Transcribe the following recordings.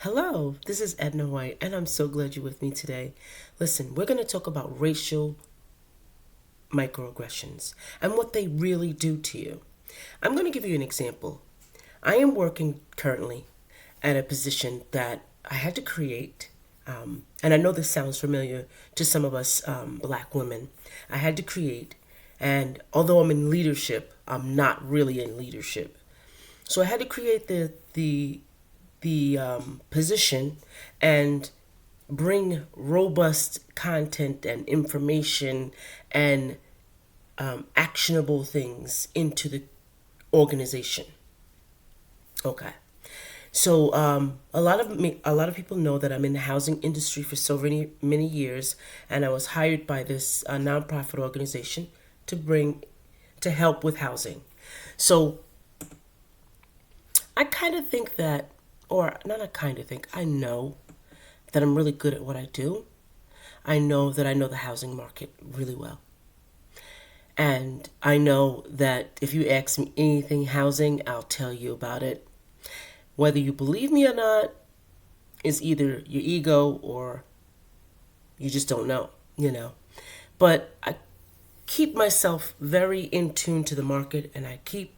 Hello, this is Edna White, and I'm so glad you're with me today. Listen, we're going to talk about racial microaggressions and what they really do to you. I'm going to give you an example. I am working currently at a position that I had to create, and I know this sounds familiar to some of us black women. I had to create, and although I'm in leadership, I'm not really in leadership. So I had to create the position and bring robust content and information and actionable things into the organization. Okay. So a lot of people know that I'm in the housing industry for so many years, and I was hired by this nonprofit organization to help with housing. So I kind of think that, or not I kind of think, I know that I'm really good at what I do. I know that I know the housing market really well. And I know that if you ask me anything housing, I'll tell you about it. Whether you believe me or not is either your ego or you just don't know. But I keep myself very in tune to the market, and I keep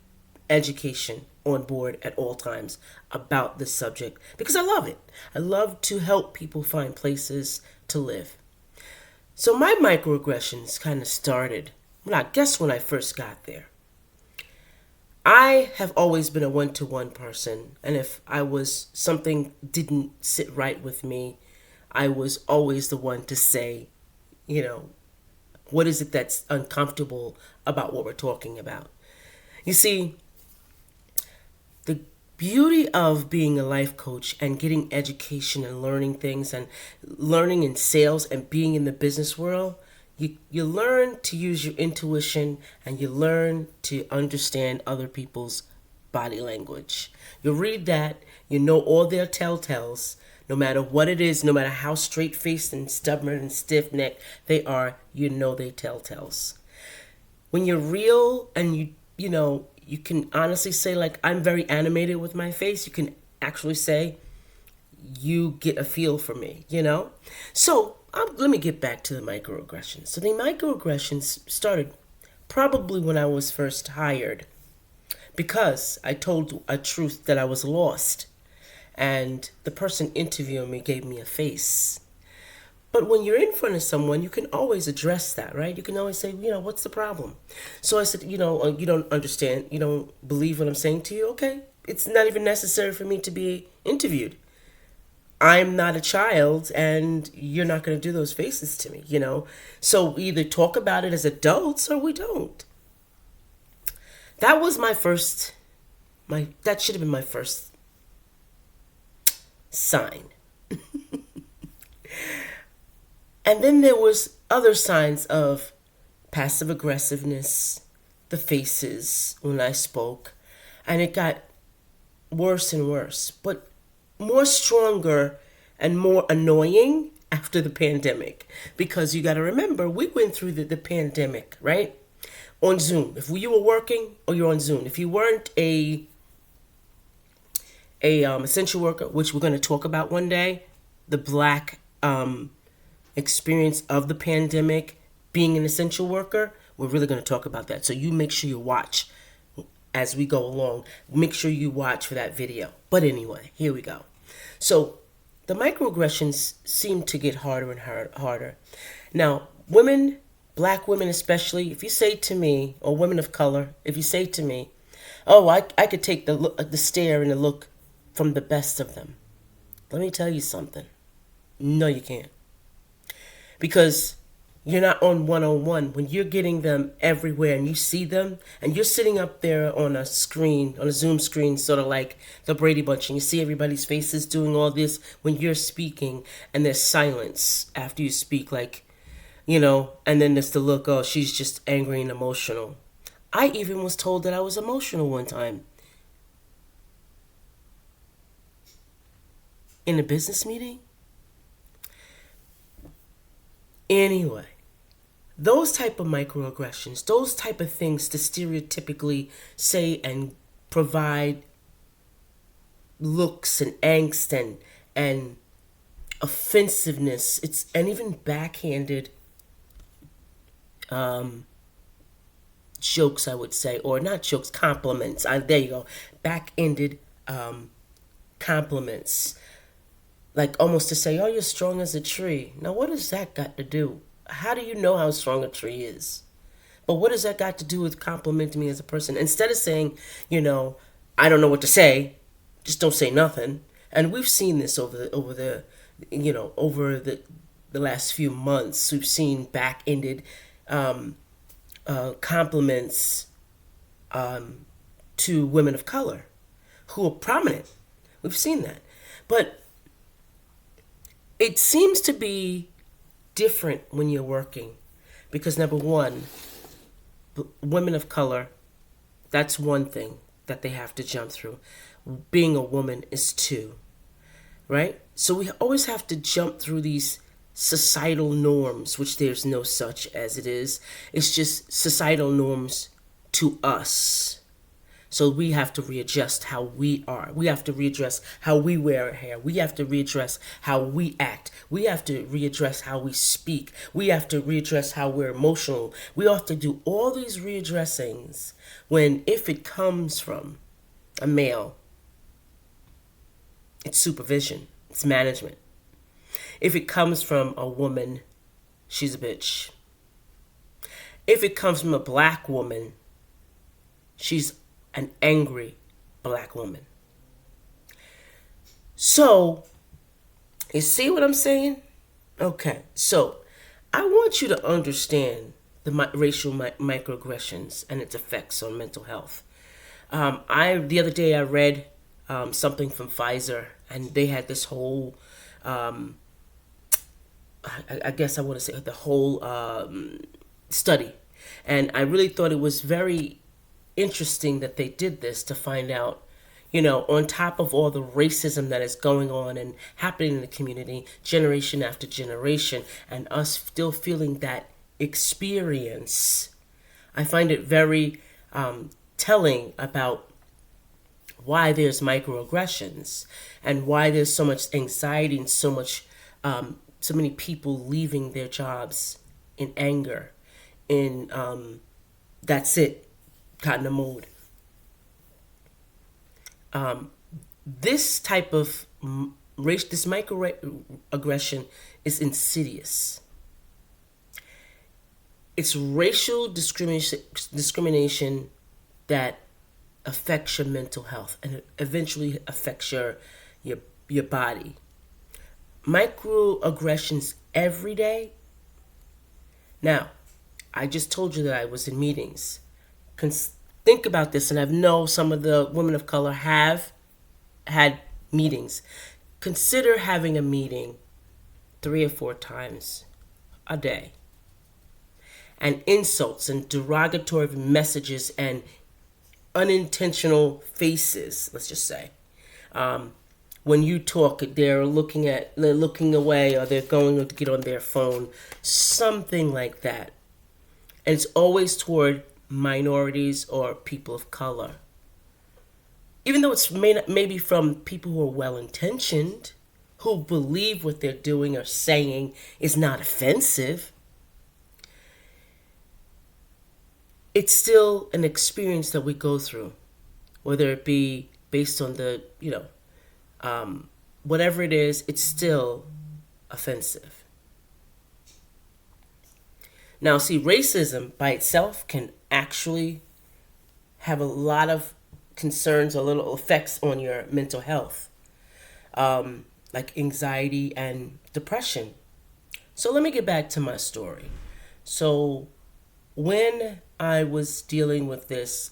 education on board at all times about this subject because I love it. I love to help people find places to live. So my microaggressions kind of started, well, I guess when I first got there. I have always been a one-to-one person, and if something didn't sit right with me, I was always the one to say, you know, what is it that's uncomfortable about what we're talking about? You see, the beauty of being a life coach and getting education and learning things and learning in sales and being in the business world, you learn to use your intuition and you learn to understand other people's body language. You read that, you know all their telltales, no matter what it is, no matter how straight-faced and stubborn and stiff-necked they are, you know they telltales. When you're real and you can honestly say, like, I'm very animated with my face, you can actually say you get a feel for me. So let me get back to the microaggressions. So the microaggressions started probably when I was first hired because I told a truth that I was lost, and the person interviewing me gave me a face. But when you're in front of someone, you can always address that, right? You can always say, what's the problem? So I said, you don't understand, you don't believe what I'm saying to you? Okay, it's not even necessary for me to be interviewed. I'm not a child, and you're not going to do those faces to me. So we either talk about it as adults or we don't. That was that should have been my first sign. And then there was other signs of passive aggressiveness, the faces when I spoke, and it got worse and worse, but more stronger and more annoying after the pandemic. Because you got to remember, we went through the pandemic, right? On Zoom. If you were working or you're on Zoom. If you weren't a essential worker, which we're going to talk about one day, the black experience of the pandemic, being an essential worker, we're really going to talk about that. So you make sure you watch as we go along. Make sure you watch for that video. But anyway, here we go. So the microaggressions seem to get harder and harder. Now, women, black women especially, if you say to me, or women of color, if you say to me, oh, I could take the stare and the look from the best of them. Let me tell you something. No, you can't. Because you're not on one-on-one. When you're getting them everywhere and you see them and you're sitting up there on a screen, on a Zoom screen, sort of like the Brady Bunch, and you see everybody's faces doing all this when you're speaking, and there's silence after you speak, and then there's the look, oh, she's just angry and emotional. I even was told that I was emotional one time. In a business meeting? Anyway, those type of microaggressions, those type of things to stereotypically say and provide looks and angst and and offensiveness. It's and even backhanded jokes, I would say, or not jokes, compliments. There you go, back-ended compliments, like almost to say, "Oh, you're strong as a tree." Now, what does that got to do? How do you know how strong a tree is? But what does that got to do with complimenting me as a person? Instead of saying, I don't know what to say, just don't say nothing. And we've seen this over the last few months. We've seen back-ended compliments to women of color who are prominent. We've seen that. But it seems to be different when you're working because, number one, women of color, that's one thing that they have to jump through. Being a woman is two, right? So we always have to jump through these societal norms, which there's no such as it is. It's just societal norms to us. So we have to readjust how we are. We have to readdress how we wear our hair. We have to readdress how we act. We have to readdress how we speak. We have to readdress how we're emotional. We have to do all these readdressings when, if it comes from a male, it's supervision, it's management. If it comes from a woman, she's a bitch. If it comes from a black woman, she's an angry black woman. So, you see what I'm saying? Okay, so I want you to understand the racial microaggressions and its effects on mental health. The other day I read something from Pfizer, and they had this whole, I guess I want to say the whole study, and I really thought it was very interesting that they did this to find out, on top of all the racism that is going on and happening in the community, generation after generation, and us still feeling that experience, I find it very telling about why there's microaggressions and why there's so much anxiety and so many people leaving their jobs in anger, in that's it, got in the mood. This type of this microaggression is insidious. It's racial discrimination that affects your mental health and it eventually affects your body. Microaggressions every day. Now, I just told you that I was in meetings. Think about this, and I know some of the women of color have had meetings. Consider having a meeting 3 or 4 times a day, and insults and derogatory messages and unintentional faces, let's just say. When you talk, they're looking away, or they're going to get on their phone, something like that. And it's always toward minorities or people of color. Even though it's maybe from people who are well-intentioned, who believe what they're doing or saying is not offensive, it's still an experience that we go through, whether it be based on the, whatever it is, it's still offensive. Now, see, racism by itself can actually have a lot of concerns or little effects on your mental health, like anxiety and depression. So let me get back to my story. So when I was dealing with this,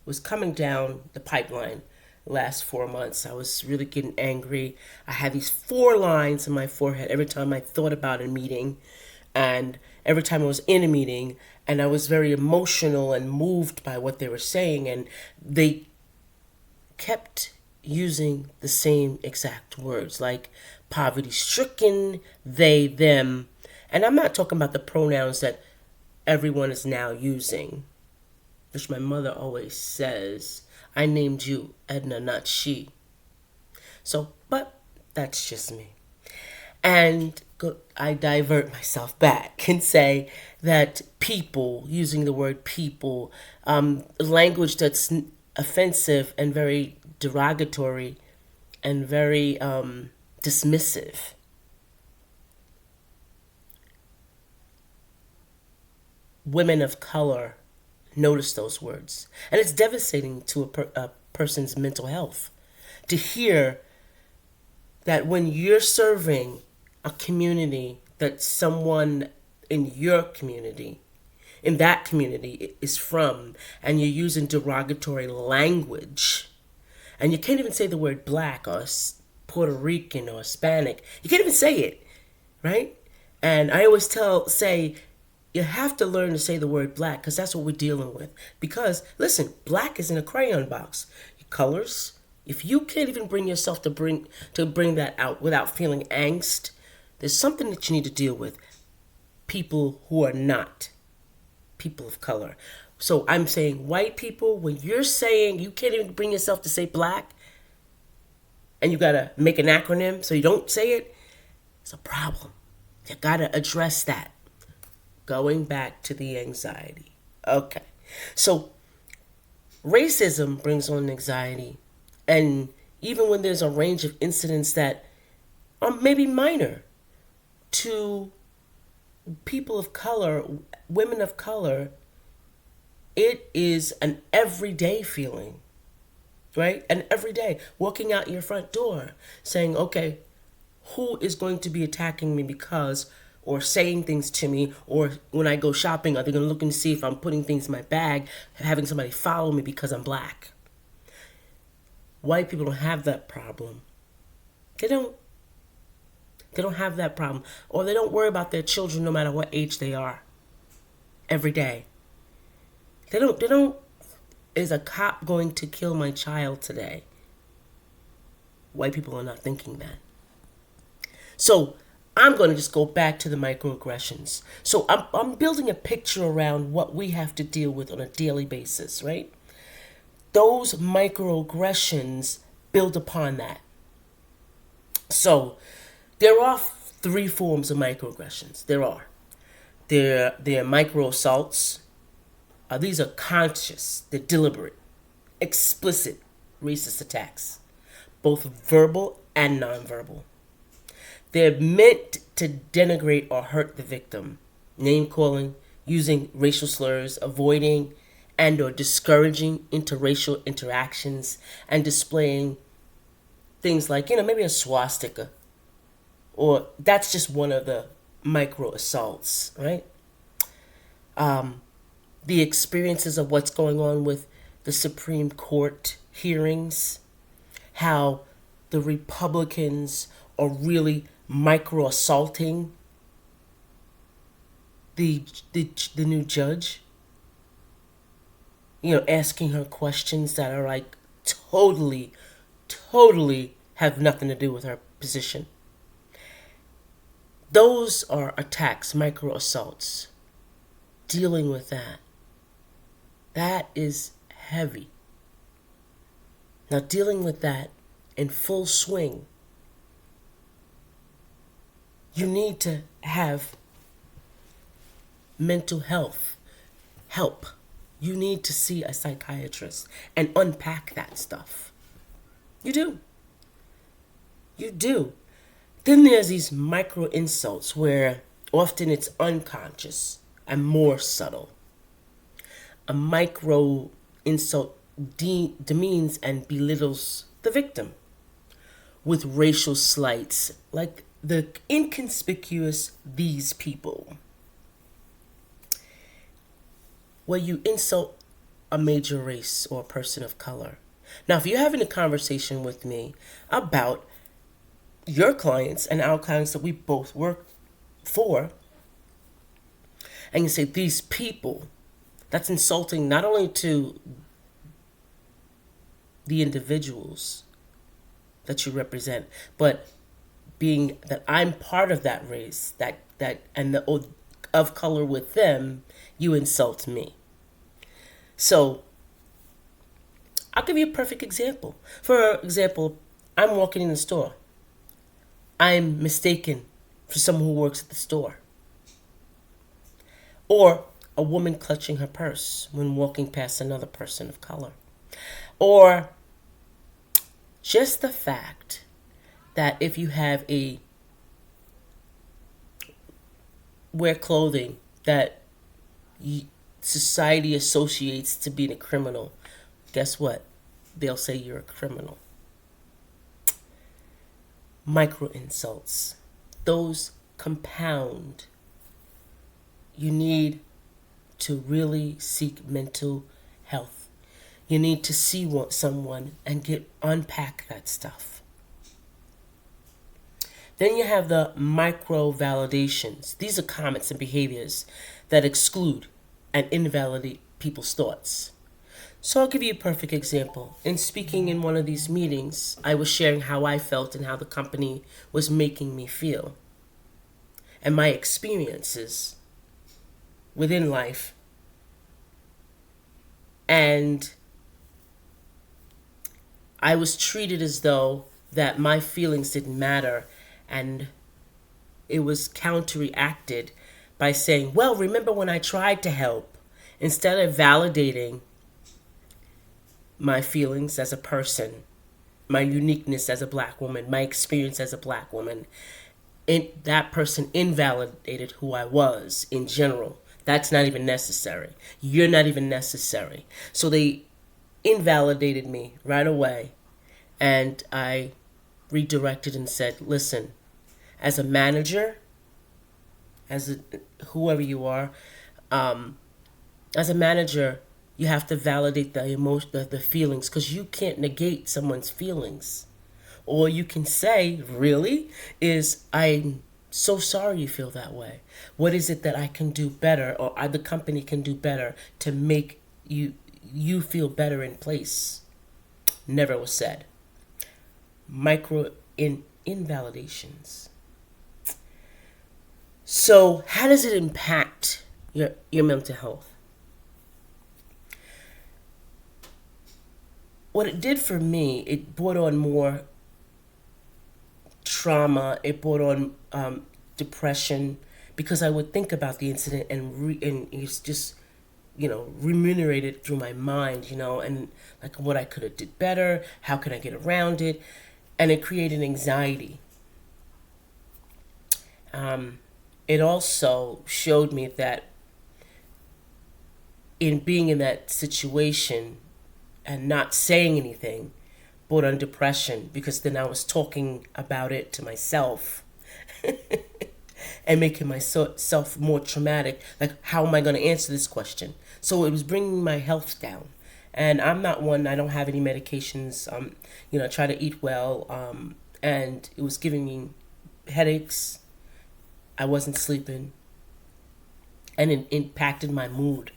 was coming down the pipeline the last 4 months, I was really getting angry. I had these 4 lines in my forehead every time I thought about a meeting, and every time I was in a meeting, and I was very emotional and moved by what they were saying, and they kept using the same exact words, like poverty-stricken, they, them. And I'm not talking about the pronouns that everyone is now using, which my mother always says, I named you Edna, not she. So, but That's just me. And I divert myself back and say that people, using the word people, language that's offensive and very derogatory and very dismissive. Women of color notice those words. And it's devastating to a person's mental health to hear that when you're serving a community that someone in your community, in that community, is from, and you're using derogatory language, and you can't even say the word black or Puerto Rican or Hispanic. You can't even say it, right? And I always say, you have to learn to say the word black because that's what we're dealing with. Because, listen, black is in a crayon box. Colors, if you can't even bring yourself to bring that out without feeling angst, there's something that you need to deal with. People who are not people of color. So I'm saying white people, when you're saying you can't even bring yourself to say black, and you gotta make an acronym so you don't say it, it's a problem. You gotta address that. Going back to the anxiety. Okay. So racism brings on anxiety. And even when there's a range of incidents that are maybe minor to people of color, women of color, it is an everyday feeling, right? An everyday walking out your front door saying, okay, who is going to be attacking me because, or saying things to me, or when I go shopping, are they going to look and see if I'm putting things in my bag, having somebody follow me because I'm black? White people don't have that problem. They don't have that problem. Or they don't worry about their children no matter what age they are. Every day. They don't, is a cop going to kill my child today? White people are not thinking that. So I'm going to just go back to the microaggressions. So I'm building a picture around what we have to deal with on a daily basis, right? Those microaggressions build upon that. So there are 3 forms of microaggressions. There are micro assaults. These are conscious, they're deliberate, explicit racist attacks, both verbal and nonverbal. They're meant to denigrate or hurt the victim, name calling, using racial slurs, avoiding and or discouraging interracial interactions, and displaying things like, maybe a swastika. Or that's just one of the micro assaults, right? The experiences of what's going on with the Supreme Court hearings, how the Republicans are really micro assaulting the new judge, asking her questions that are like totally have nothing to do with her position. Those are attacks, micro assaults. Dealing with that is heavy. Now, dealing with that in full swing, you need to have mental health help. You need to see a psychiatrist and unpack that stuff. You do. Then there's these micro insults where often it's unconscious and more subtle. A micro insult demeans and belittles the victim with racial slights like the inconspicuous these people, where you insult a major race or a person of color. Now, if you're having a conversation with me about your clients and our clients that we both work for, and you say these people, that's insulting not only to the individuals that you represent, but being that I'm part of that race, that and the of color with them, you insult me. So I'll give you a perfect example. For example, I'm walking in the store. I'm mistaken for someone who works at the store. Or a woman clutching her purse when walking past another person of color. Or just the fact that if you have wear clothing that society associates to being a criminal, guess what? They'll say you're a criminal. Micro insults. Those compound. You need to really seek mental health. You need to see someone and unpack that stuff. Then you have the micro validations. These are comments and behaviors that exclude and invalidate people's thoughts. So I'll give you a perfect example. In speaking in one of these meetings, I was sharing how I felt and how the company was making me feel, and my experiences within life. And I was treated as though that my feelings didn't matter, and it was counteracted by saying, well, remember when I tried to help, instead of validating my feelings as a person, my uniqueness as a black woman, my experience as a black woman. That person invalidated who I was in general. That's not even necessary. You're not even necessary. So they invalidated me right away. And I redirected and said, listen, as a manager, whoever you are, as a manager, you have to validate the emotion, the feelings, because you can't negate someone's feelings. All you can say, really, is, I'm so sorry you feel that way. What is it that I can do better, or the company can do better to make you feel better in place? Never was said. Micro invalidations. So how does it impact your mental health? What it did for me, it brought on more trauma. It brought on depression, because I would think about the incident and it's just, remunerate it through my mind, and like what I could have did better, how can I get around it, and it created anxiety. It also showed me that in being in that situation and not saying anything brought on depression, because then I was talking about it to myself and making myself more traumatic. Like, how am I going to answer this question? So it was bringing my health down. And I'm not one, I don't have any medications. I try to eat well. And it was giving me headaches. I wasn't sleeping. And it impacted my mood.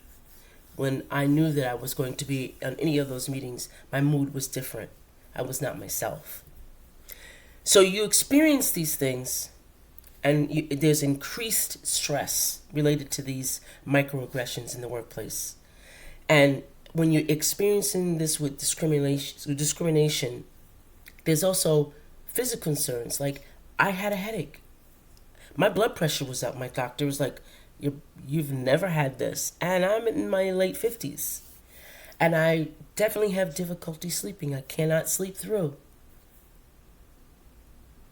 When I knew that I was going to be on any of those meetings, my mood was different. I was not myself. So you experience these things, and there's increased stress related to these microaggressions in the workplace. And when you're experiencing this with discrimination, there's also physical concerns. Like, I had a headache. My blood pressure was up. My doctor was like, you've never had this. And I'm in my late 50s. And I definitely have difficulty sleeping. I cannot sleep through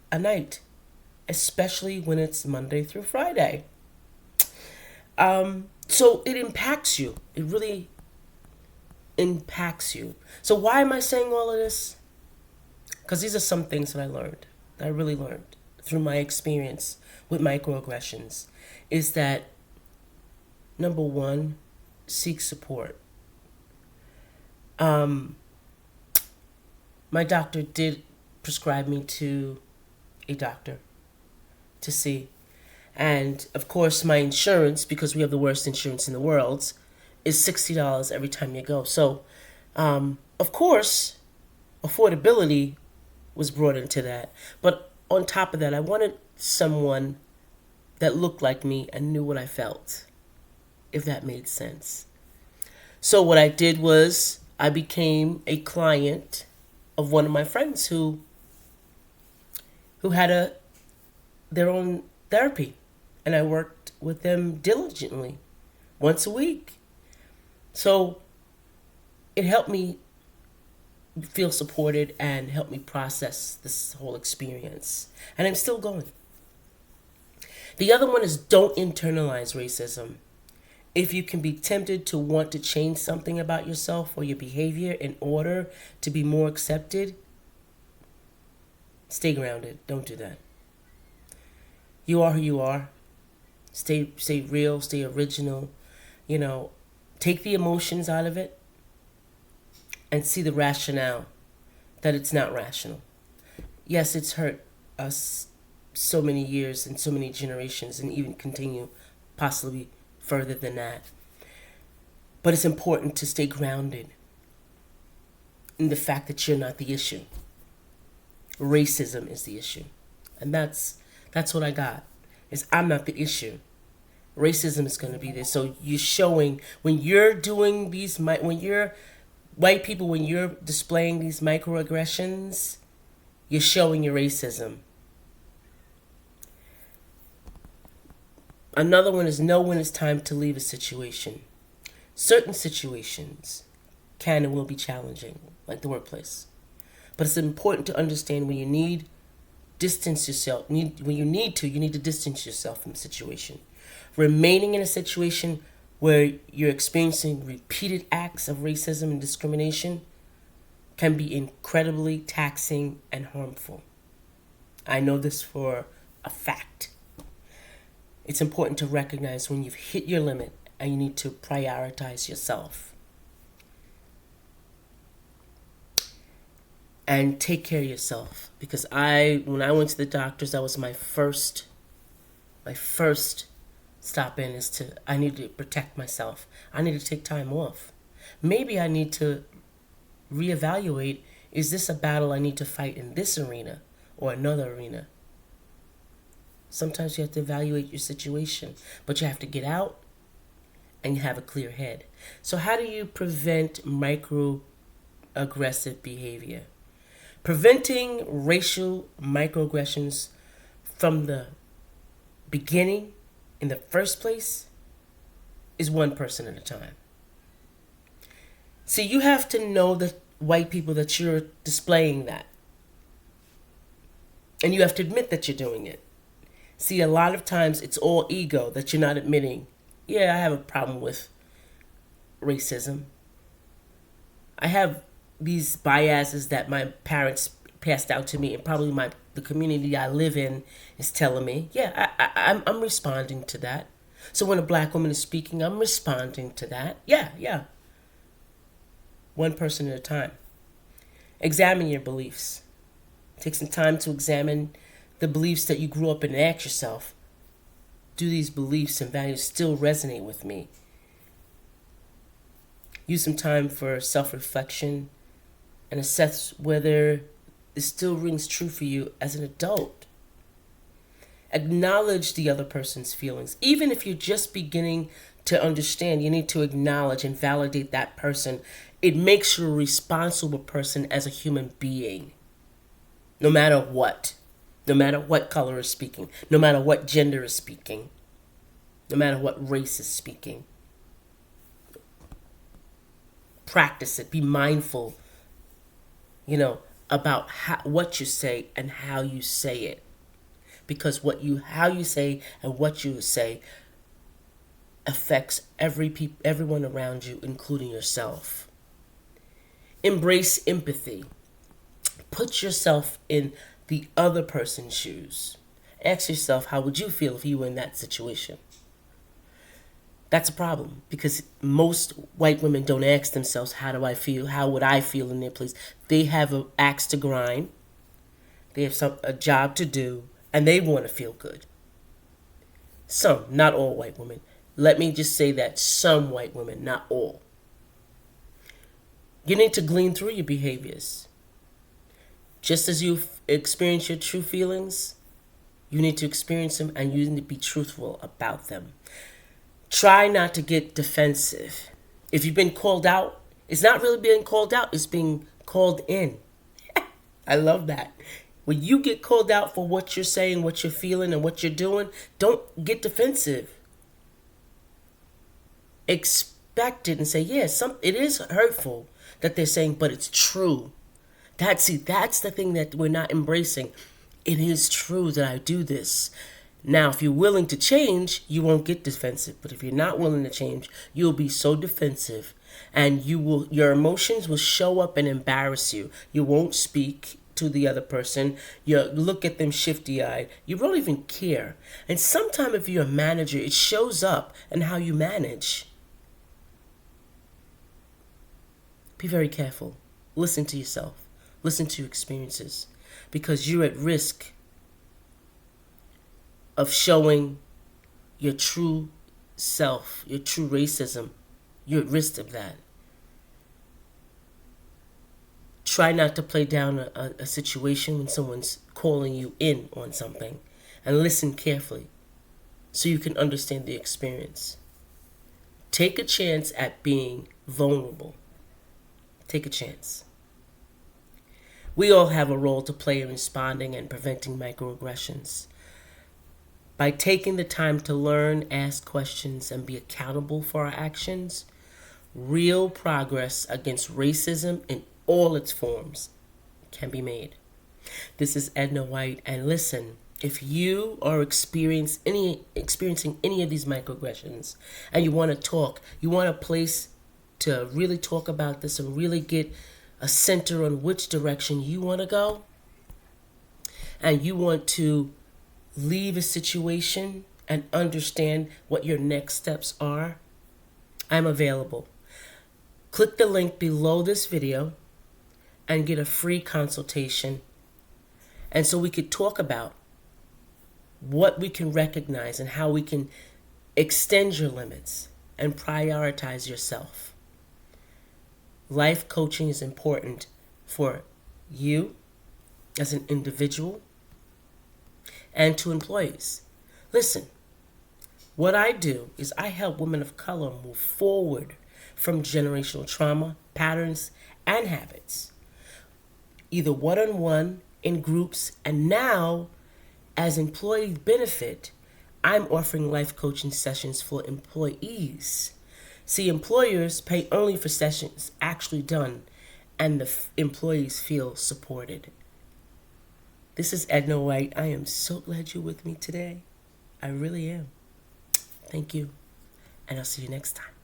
a night, especially when it's Monday through Friday. So it impacts you. It really impacts you. So why am I saying all of this? Because these are some things that I really learned through my experience with microaggressions, is that, number one, seek support. My doctor did prescribe me to a doctor to see. And of course, my insurance, because we have the worst insurance in the world, is $60 every time you go. So, of course, affordability was brought into that. But on top of that, I wanted someone that looked like me and knew what I felt, if that made sense. So what I did was I became a client of one of my friends who had a their own therapy. And I worked with them diligently once a week. So it helped me feel supported and help me process this whole experience. And I'm still going. The other one is don't internalize racism. If you can be tempted to want to change something about yourself or your behavior in order to be more accepted, stay grounded. Don't do that. You are who you are. Stay real, stay original. Take the emotions out of it and see the rationale that it's not rational. Yes, it's hurt us so many years and so many generations and even continue possibly further than that. But it's important to stay grounded in the fact that you're not the issue. Racism is the issue. And that's what I got, is I'm not the issue. Racism is going to be there. So you're showing, when you're doing these, when you're white people, when you're displaying these microaggressions, you're showing your racism. Another one is know when it's time to leave a situation. Certain situations can and will be challenging, like the workplace. But it's important to understand when you need distance yourself. When you need to distance yourself from the situation. Remaining in a situation where you're experiencing repeated acts of racism and discrimination can be incredibly taxing and harmful. I know this for a fact. It's important to recognize when you've hit your limit and you need to prioritize yourself. And take care of yourself. Because when I went to the doctors, that was my first stop in, I need to protect myself. I need to take time off. Maybe I need to reevaluate, is this a battle I need to fight in this arena or another arena? Sometimes you have to evaluate your situation, but you have to get out and you have a clear head. So how do you prevent microaggressive behavior? Preventing racial microaggressions from the beginning, in the first place, is one person at a time. See, you have to know the white people that you're displaying that. And you have to admit that you're doing it. See, a lot of times it's all ego that you're not admitting. Yeah, I have a problem with racism. I have these biases that my parents passed out to me, and probably the community I live in is telling me. Yeah, I'm responding to that. So when a black woman is speaking, I'm responding to that. Yeah. One person at a time. Examine your beliefs. Take some time to examine the beliefs that you grew up in and ask yourself, do these beliefs and values still resonate with me? Use some time for self-reflection and assess whether it still rings true for you as an adult. Acknowledge the other person's feelings. Even if you're just beginning to understand, you need to acknowledge and validate that person. It makes you a responsible person as a human being. No matter what. No matter what color is speaking. No matter what gender is speaking. No matter what race is speaking. Practice it. Be mindful, about what you say and how you say it. Because how you say and what you say affects everyone around you, including yourself. Embrace empathy. Put yourself in the other person's shoes. Ask yourself, how would you feel if you were in that situation? That's a problem, because most white women don't ask themselves, how do I feel? How would I feel in their place? They have an axe to grind. They have a job to do, and they want to feel good. Some, not all white women. Let me just say that some white women, not all. You need to glean through your behaviors. Just as you experience your true feelings, you need to experience them, and you need to be truthful about them. Try not to get defensive. If you've been called out, it's not really being called out, it's being called in. I love that. When you get called out for what you're saying, what you're feeling, and what you're doing, don't get defensive. Expect it and say, yeah, it is hurtful that they're saying, but it's true. That's the thing that we're not embracing. It is true that I do this. Now, if you're willing to change, you won't get defensive. But if you're not willing to change, you'll be so defensive, and your emotions will show up and embarrass you. You won't speak to the other person. You look at them shifty-eyed. You won't even care. And sometimes if you're a manager, it shows up in how you manage. Be very careful. Listen to yourself. Listen to your experiences, because you're at risk of showing your true self, your true racism. You're at risk of that. Try not to play down a situation when someone's calling you in on something, and listen carefully so you can understand the experience. Take a chance at being vulnerable. Take a chance. We all have a role to play in responding and preventing microaggressions. By taking the time to learn, ask questions, and be accountable for our actions, real progress against racism in all its forms can be made. This is Edna White, and listen, if you are experiencing any of these microaggressions and you want to talk, you want a place to really talk about this and really get a center on which direction you want to go, and you want to leave a situation and understand what your next steps are, I'm available. Click the link below this video and get a free consultation, and so we could talk about what we can recognize and how we can extend your limits and prioritize yourself. Life coaching is important for you as an individual and to employees. Listen, what I do is I help women of color move forward from generational trauma, patterns, and habits, either one-on-one, in groups, and now as employee benefit, I'm offering life coaching sessions for employees. See, employers pay only for sessions actually done, and the employees feel supported. This is Edna White. I am so glad you're with me today. I really am. Thank you, and I'll see you next time.